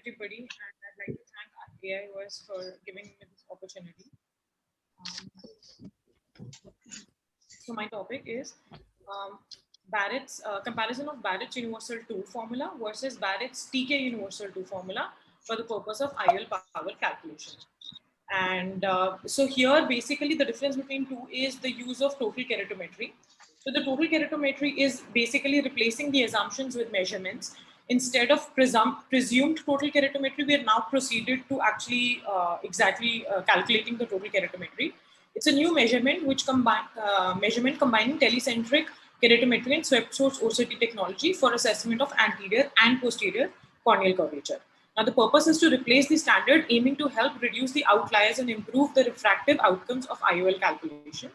everybody, and I'd like to thank AIOS for giving me this opportunity. So my topic is Barrett's comparison of Barrett's Universal 2 formula versus Barrett's TK Universal 2 formula for the purpose of IOL power calculation. And so here, basically, the difference between two is the use of total keratometry. So the total keratometry is basically replacing the assumptions with measurements. Instead of presumed total keratometry, we are now proceeded to actually exactly calculating the total keratometry. It's a new measurement which combining telecentric keratometry and swept source OCT technology for assessment of anterior and posterior corneal curvature. Now, the purpose is to replace the standard, aiming to help reduce the outliers and improve the refractive outcomes of IOL calculation.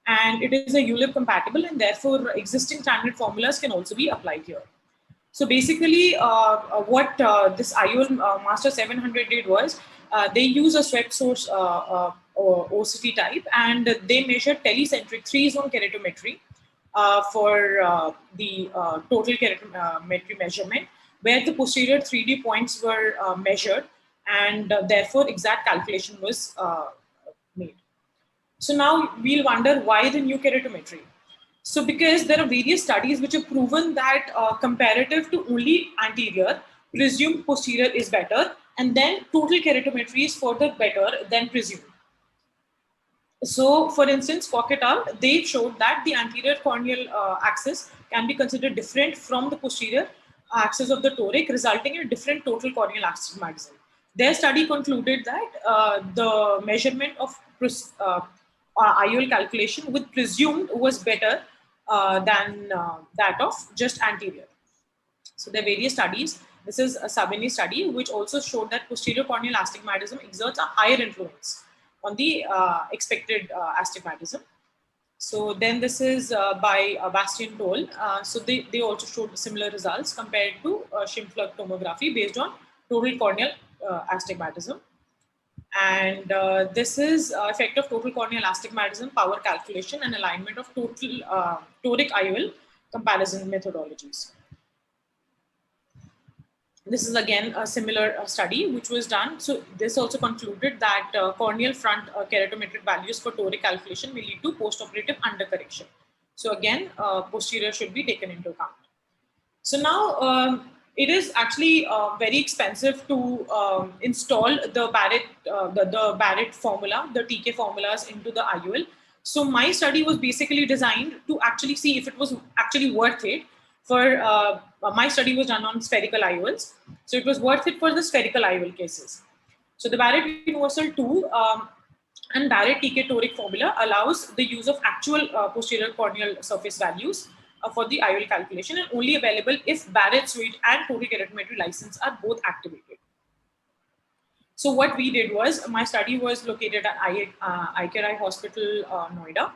And it is a ULIP compatible, and therefore existing standard formulas can also be applied here. So basically, what this IOL Master 700 did was they use a swept source OCT type, and they measure telecentric 3-zone keratometry for the total keratometry measurement, where the posterior 3D points were measured, and therefore exact calculation was made. So now we'll wonder why the new keratometry. So because there are various studies which have proven that comparative to only anterior, presumed posterior is better, and then total keratometry is further better than presumed. So, for instance, Koch et al., they showed that the anterior corneal axis can be considered different from the posterior axis of the toric, resulting in a different total corneal astigmatism. Their study concluded that the measurement of IOL calculation with presumed was better than that of just anterior. So there are various studies. This is a Sabini study which also showed that posterior corneal astigmatism exerts a higher influence on the expected astigmatism. So then this is by Bastian Toll. So they also showed similar results compared to Scheimpflug tomography based on total corneal astigmatism. And this is effect of total corneal astigmatism, power calculation, and alignment of total toric IOL comparison methodologies. This is again a similar study which was done. So this also concluded that corneal front keratometric values for toric calculation may lead to postoperative undercorrection. So again, posterior should be taken into account. So now it is actually very expensive to install the Barrett, the Barrett formula, the TK formulas into the IOL. So my study was basically designed to actually see if it was actually worth it. For my study was done on spherical IOLs, so it was worth it for the spherical IOL cases. So the Barrett Universal 2 and Barrett TK toric formula allows the use of actual posterior corneal surface values for the IOL calculation, and only available if Barrett suite and total keratometry license are both activated. So what we did was, my study was located at ICAR Eye Hospital, Noida.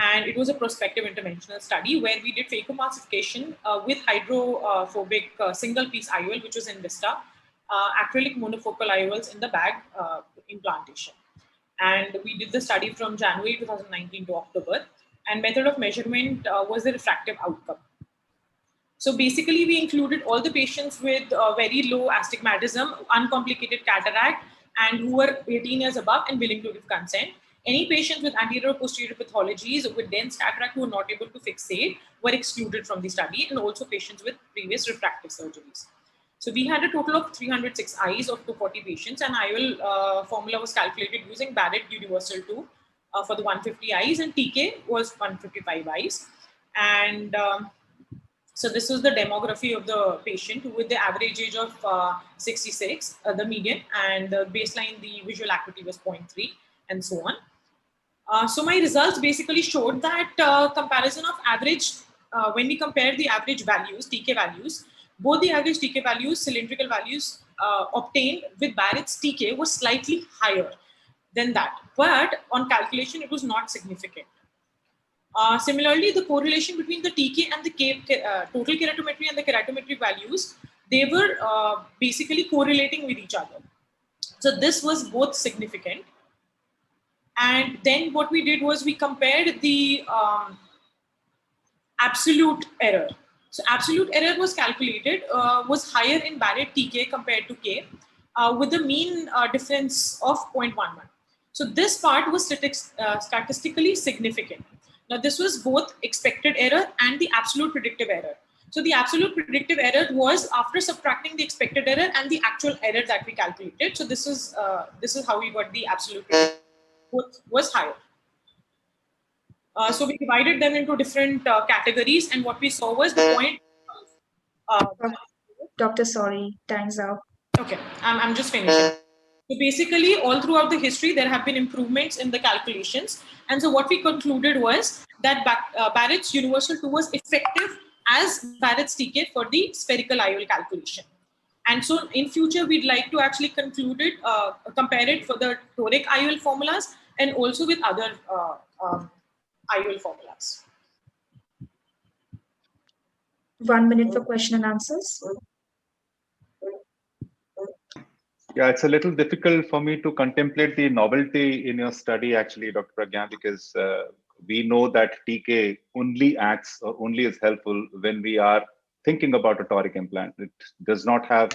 And it was a prospective interventional study where we did phacoemulsification with hydrophobic single-piece IOL, which was in Vista, acrylic monofocal IOLs in the bag implantation. And we did the study from January 2019 to October. And method of measurement was the refractive outcome. So basically, we included all the patients with very low astigmatism, uncomplicated cataract, and who were 18 years above and willing to give consent. Any patients with anterior or posterior pathologies with dense cataract who were not able to fixate were excluded from the study, and also patients with previous refractive surgeries. So we had a total of 306 eyes of 240 patients, and IOL formula was calculated using Barrett Universal 2 for the 150 eyes, and TK was 155 eyes. And so this was the demography of the patient with the average age of 66, the median, and the baseline, the visual acuity was 0.3, and so on. So my results basically showed that comparison of average, when we compare the average values, TK values, both the average TK values, cylindrical values obtained with Barrett's TK was slightly higher than that. But on calculation, it was not significant. Similarly, the correlation between the TK and the total keratometry and the keratometric values, they were basically correlating with each other. So this was both significant. And then what we did was we compared the absolute error. So absolute error was calculated, was higher in Barrett TK compared to K. with a mean difference of 0.11. So this part was statistically significant. Now this was both expected error and the absolute predictive error. So the absolute predictive error was after subtracting the expected error and the actual error that we calculated. So this is how we got the absolute predictive was higher. So we divided them into different categories, and what we saw was the point. Doctor, sorry, time's up. Okay, I'm just finishing. So basically, all throughout the history, there have been improvements in the calculations. And so what we concluded was that Barrett's Universal 2 was effective as Barrett's TK for the spherical IOL calculation. And so in future, we'd like to actually conclude it, compare it for the toric IOL formulas and also with other IOL formulas. 1 minute for question and answers. Yeah, it's a little difficult for me to contemplate the novelty in your study, actually, Dr. Pragya, because we know that TK only acts or only is helpful when we are thinking about a toric implant. It does not have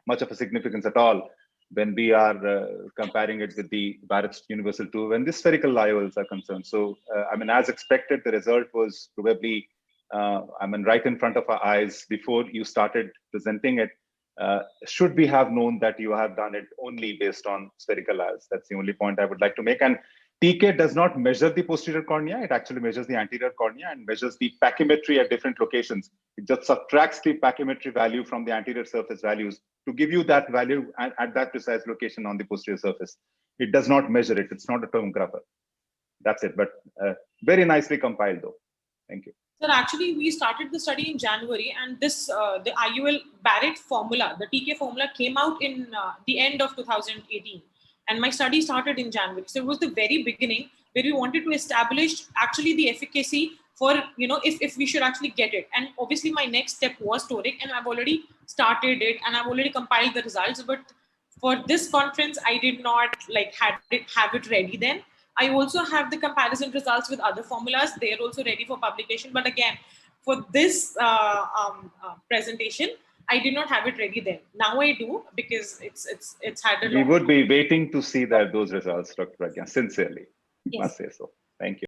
much of a significance at all when we are comparing it with the Barrett's Universal 2 when the spherical IOLs are concerned. So, I mean, as expected, the result was probably, right in front of our eyes before you started presenting it. Should we have known that you have done it only based on spherical IOLs? That's the only point I would like to make. And TK does not measure the posterior cornea. It actually measures the anterior cornea and measures the pachymetry at different locations. It just subtracts the pachymetry value from the anterior surface values to give you that value at that precise location on the posterior surface. It does not measure it. It's not a tomographer. That's it. But very nicely compiled, though. Thank you. Sir, actually, we started the study in January, and this the IOL Barrett formula, the TK formula, came out in the end of 2018, and my study started in January. So it was the very beginning where we wanted to establish actually the efficacy for, if we should actually get it. And obviously, my next step was toric, and I've already started it, and I've already compiled the results. But for this conference, I did not have it ready then. I also have the comparison results with other formulas. They're also ready for publication. But again, for this presentation, I did not have it ready then. Now I do, because it's had a We would be waiting to see those results, Dr. Pragya, sincerely. Yes. Must say so. Thank you.